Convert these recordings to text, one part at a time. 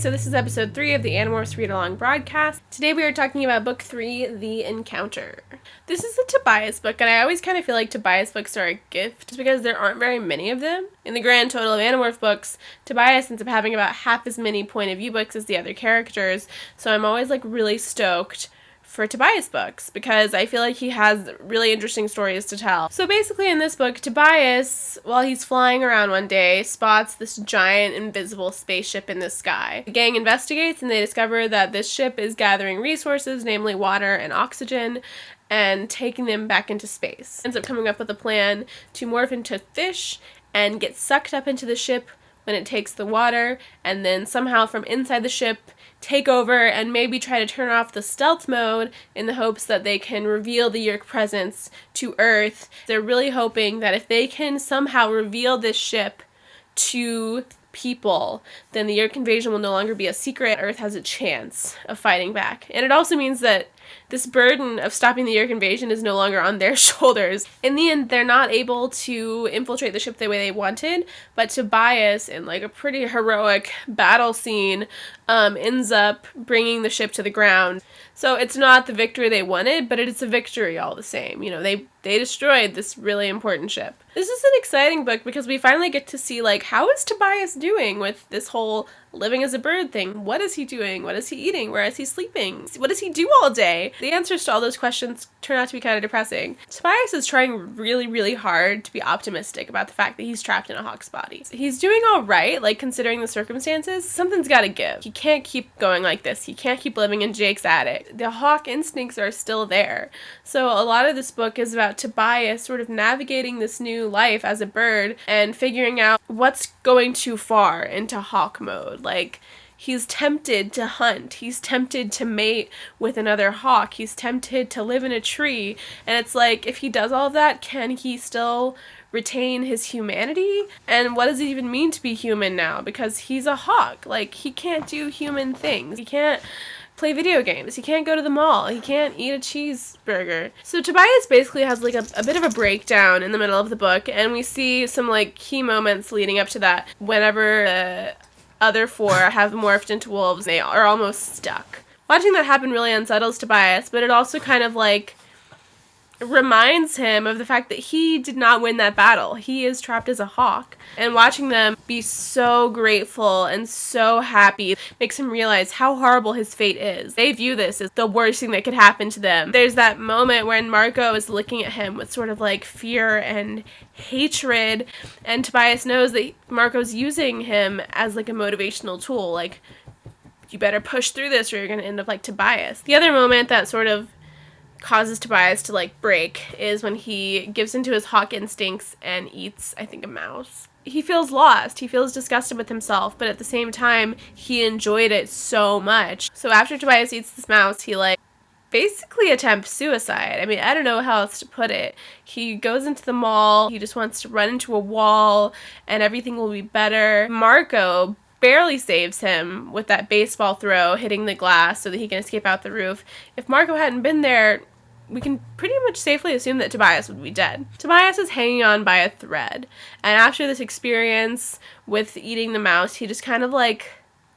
So this is episode 3 of the Animorphs Read Along broadcast. Today we are talking about book 3, The Encounter. This is a Tobias book, and I always kind of feel like Tobias books are a gift, just because there aren't very many of them. In the grand total of Animorph books, Tobias ends up having about half as many point of view books as the other characters, so I'm always really stoked for Tobias books, because I feel like he has really interesting stories to tell. So basically in this book, Tobias, while he's flying around one day, spots this giant invisible spaceship in the sky. The gang investigates and they discover that this ship is gathering resources, namely water and oxygen, and taking them back into space. Ends up coming up with a plan to morph into fish and get sucked up into the ship when it takes the water, and then somehow from inside the ship take over and maybe try to turn off the stealth mode in the hopes that they can reveal the Yeerk presence to Earth. They're really hoping that if they can somehow reveal this ship to people, then the Yeerk invasion will no longer be a secret. Earth has a chance of fighting back. And it also means that this burden of stopping the Yeerk invasion is no longer on their shoulders. In the end, they're not able to infiltrate the ship the way they wanted, but Tobias, in a pretty heroic battle scene, ends up bringing the ship to the ground. So it's not the victory they wanted, but it's a victory all the same. They destroyed this really important ship. This is an exciting book because we finally get to see, how is Tobias doing with this whole living as a bird thing? What is he doing? What is he eating? Where is he sleeping? What does he do all day? The answers to all those questions turn out to be kind of depressing. Tobias is trying really, really hard to be optimistic about the fact that he's trapped in a hawk's body. He's doing all right, considering the circumstances. Something's gotta give. He can't keep going like this. He can't keep living in Jake's attic. The hawk instincts are still there. So a lot of this book is about Tobias sort of navigating this new life as a bird and figuring out what's going too far into hawk mode. He's tempted to hunt. He's tempted to mate with another hawk. He's tempted to live in a tree. And it's if he does all of that, can he still retain his humanity? And what does it even mean to be human now? Because he's a hawk. He can't do human things. He can't play video games. He can't go to the mall. He can't eat a cheeseburger. So Tobias basically has a bit of a breakdown in the middle of the book, and we see some key moments leading up to that. Whenever the other four have morphed into wolves, they are almost stuck. Watching that happen really unsettles Tobias, but it also kind of reminds him of the fact that he did not win that battle. He is trapped as a hawk. And watching them be so grateful and so happy makes him realize how horrible his fate is. They view this as the worst thing that could happen to them. There's that moment when Marco is looking at him with sort of fear and hatred, and Tobias knows that Marco's using him as a motivational tool. You better push through this or you're going to end up like Tobias. The other moment that sort of causes Tobias to break is when he gives into his hawk instincts and eats, I think, a mouse. He feels lost. He feels disgusted with himself, but at the same time, he enjoyed it so much. So after Tobias eats this mouse, he basically attempts suicide. I don't know how else to put it. He goes into the mall. He just wants to run into a wall and everything will be better. Marco barely saves him with that baseball throw hitting the glass so that he can escape out the roof. If Marco hadn't been there, we can pretty much safely assume that Tobias would be dead. Tobias is hanging on by a thread, and after this experience with eating the mouse, he just kind of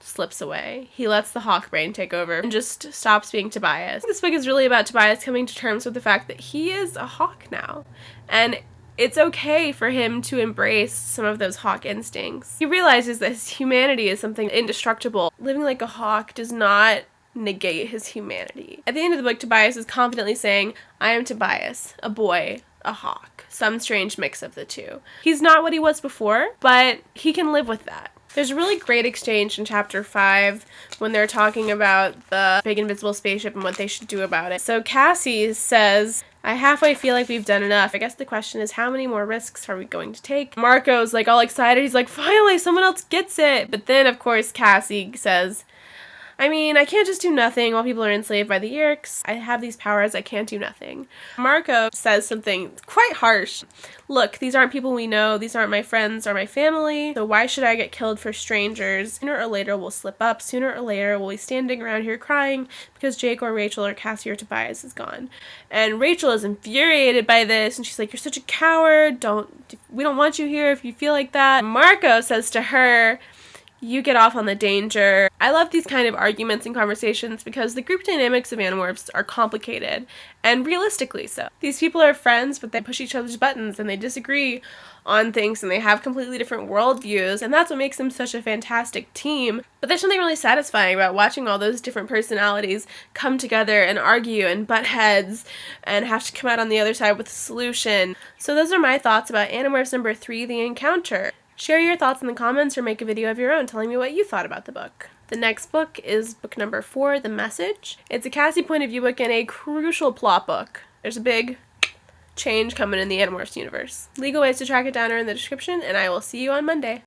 slips away. He lets the hawk brain take over and just stops being Tobias. This book is really about Tobias coming to terms with the fact that he is a hawk now, and it's okay for him to embrace some of those hawk instincts. He realizes that his humanity is something indestructible. Living like a hawk does not negate his humanity. At the end of the book, Tobias is confidently saying, I am Tobias, a boy, a hawk, some strange mix of the two. He's not what he was before, but he can live with that. There's a really great exchange in chapter 5 when they're talking about the big invisible spaceship and what they should do about it. So Cassie says, I halfway feel like we've done enough. I guess the question is, how many more risks are we going to take? Marco's all excited. He's finally, someone else gets it. But then, of course, Cassie says, I can't just do nothing while people are enslaved by the Yeerks. I have these powers, I can't do nothing. Marco says something quite harsh. Look, these aren't people we know, these aren't my friends or my family, so why should I get killed for strangers? Sooner or later we'll slip up, sooner or later we'll be standing around here crying because Jake or Rachel or Cassie or Tobias is gone. And Rachel is infuriated by this, and she's like, you're such a coward, we don't want you here if you feel like that. Marco says to her, You get off on the danger. I love these kind of arguments and conversations because the group dynamics of Animorphs are complicated, and realistically so. These people are friends, but they push each other's buttons and they disagree on things and they have completely different worldviews, and that's what makes them such a fantastic team. But there's something really satisfying about watching all those different personalities come together and argue and butt heads and have to come out on the other side with a solution. So those are my thoughts about Animorphs number 3, The Encounter. Share your thoughts in the comments or make a video of your own telling me what you thought about the book. The next book is book number 4, The Message. It's a Cassie point of view book and a crucial plot book. There's a big change coming in the Animorphs universe. Legal ways to track it down are in the description, and I will see you on Monday.